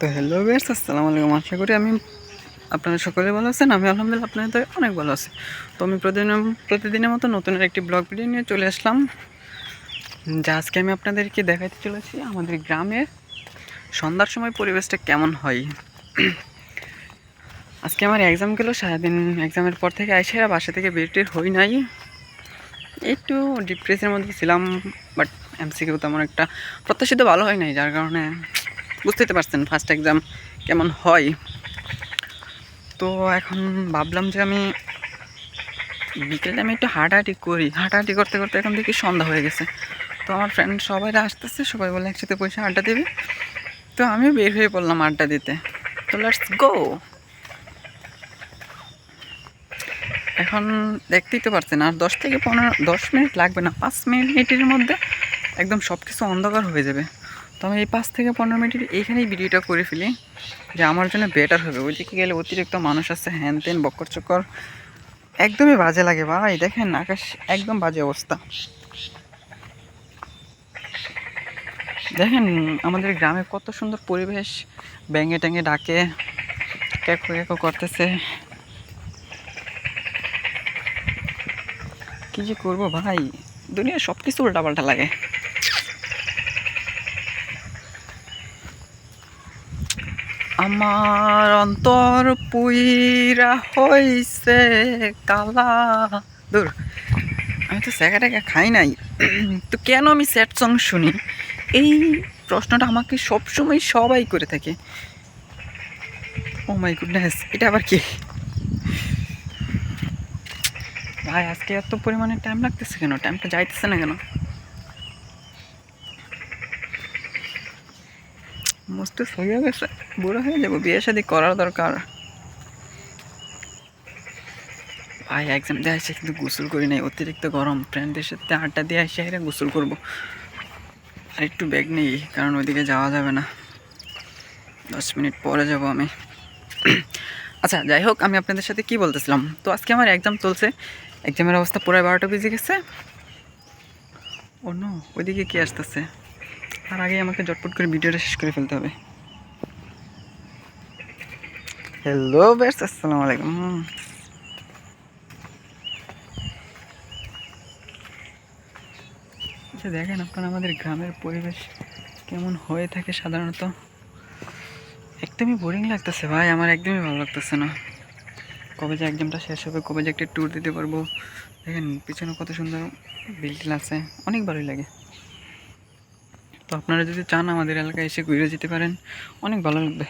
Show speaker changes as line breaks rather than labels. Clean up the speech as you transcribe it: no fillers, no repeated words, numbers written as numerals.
তো hello guys, আসসালামু আলাইকুম। আশা করি আপনারা সকলে ভালো আছেন। আমি আলহামদুলিল্লাহ আপনাদের অনেক ভালো আছি। তো আমি প্রতিদিনের মতো নতুন একটি ব্লগ ভিডিও নিয়ে চলে আসলাম, যা আজকে আমি আপনাদেরকে দেখাতে চলেছি আমাদের গ্রামের সন্ধ্যার সময় পরিবেশটা কেমন হয়। আজকে আমার এক্সাম গেল, সারাদিন এক্সামের পর থেকে আইসে বাসা থেকে বের হই নাই, একটু ডিপ্রেসের মধ্যে ছিলাম। বাট এমসিকিউ তেমন একটা প্রত্যাশিত ভালো হয় নাই, যার কারণে বুঝতেই পারছেন ফার্স্ট এক্সাম কেমন হয়। তো এখন ভাবলাম যে আমি বিকেল টাইমে একটু হাঁটাহাঁটি করি। হাঁটাহাঁটি করতে করতে এখন দেখি সন্ধ্যা হয়ে গেছে। তো আমার ফ্রেন্ড সবাই আসতেছে, সবাই বলে একসাথে পয়সা আড্ডা দেবে। তো আমিও বের হয়ে পড়লাম আড্ডা দিতে। তো লেটস গো। এখন দেখতেই তো পারছেন, আর 10 মিনিট লাগবে না, 5 মিনিটের মধ্যে একদম সব কিছু অন্ধকার হয়ে যাবে। তো আমি এই 5 থেকে 15 মিনিটের এইখানেই ভিডিওটা করে ফেলি, যে আমার জন্য বেটার হবে। ওইদিকে গেলে অতিরিক্ত মানুষ আছে, হ্যান ত্যান বক্কর চক্কর, একদমই বাজে লাগে ভাই। দেখেন আকাশ একদম বাজে অবস্থা। দেখেন আমাদের গ্রামে কত সুন্দর পরিবেশ, ব্যাঙে ট্যাঙে ডাকে, ক্যাকো ক্যাকো করতেছে। কি যে করবো ভাই, দুনিয়া সব কিছু উল্টাপাল্টা লাগে। আমার অন্তর পুইরা হইছে কালা। দূর, আমি তো স্যাকা ট্যাকা খাই নাই, তো কেন আমি স্যাড সং শুনি? এই প্রশ্নটা আমাকে সবসময় সবাই করে থাকে। ও মাই গুডনেস, এটা আবার কি ভাই? আজকে এত পরিমাণে টাইম লাগতেছে কেন? টাইমটা যাইতেছে না কেন? মস্ত হয়ে গেছে, বুড়ো হয়ে যাবো, বিয়ে শাদি করার দরকার। ভাই এক্সাম দিয়ে আসে কিন্তু গোসল করি নাই, অতিরিক্ত গরম। ফ্রেন্ডদের সাথে আড্ডা দিয়ে আসে এরা গোসল করবো। আর একটু ব্যাগ নেই, কারণ ওইদিকে যাওয়া যাবে না, 10 মিনিট পরে যাব আমি। আচ্ছা যাই হোক, আমি আপনাদের সাথে কি বলতেছিলাম, তো আজকে আমার এক্সাম চলছে। এক্সামের অবস্থা পুরো 12টা বেজে গেছে। অন্য ওইদিকে কি আসতেছে, আর আগে আমাকে জটপট করে ভিডিওটা শেষ করে ফেলতে হবে। হ্যালো বেস, আসসালামু আলাইকুম। আচ্ছা দেখেন আপনারা আমাদের গ্রামের পরিবেশ কেমন হয়ে থাকে সাধারণত। একদমই বোরিং লাগতেছে ভাই, আমার একদমই ভালো লাগতেছে না। কবে যে এক্সামটা শেষ হবে, কবে যে একটা ট্যুর দিতে পারবো। দেখেন পিছনে কত সুন্দর বিল্ডিং আছে, অনেক ভালোই লাগে। তো আপনারা যদি চান আমাদের এলাকায় এসে ঘুরে যেতে পারেন, অনেক ভালো লাগবে।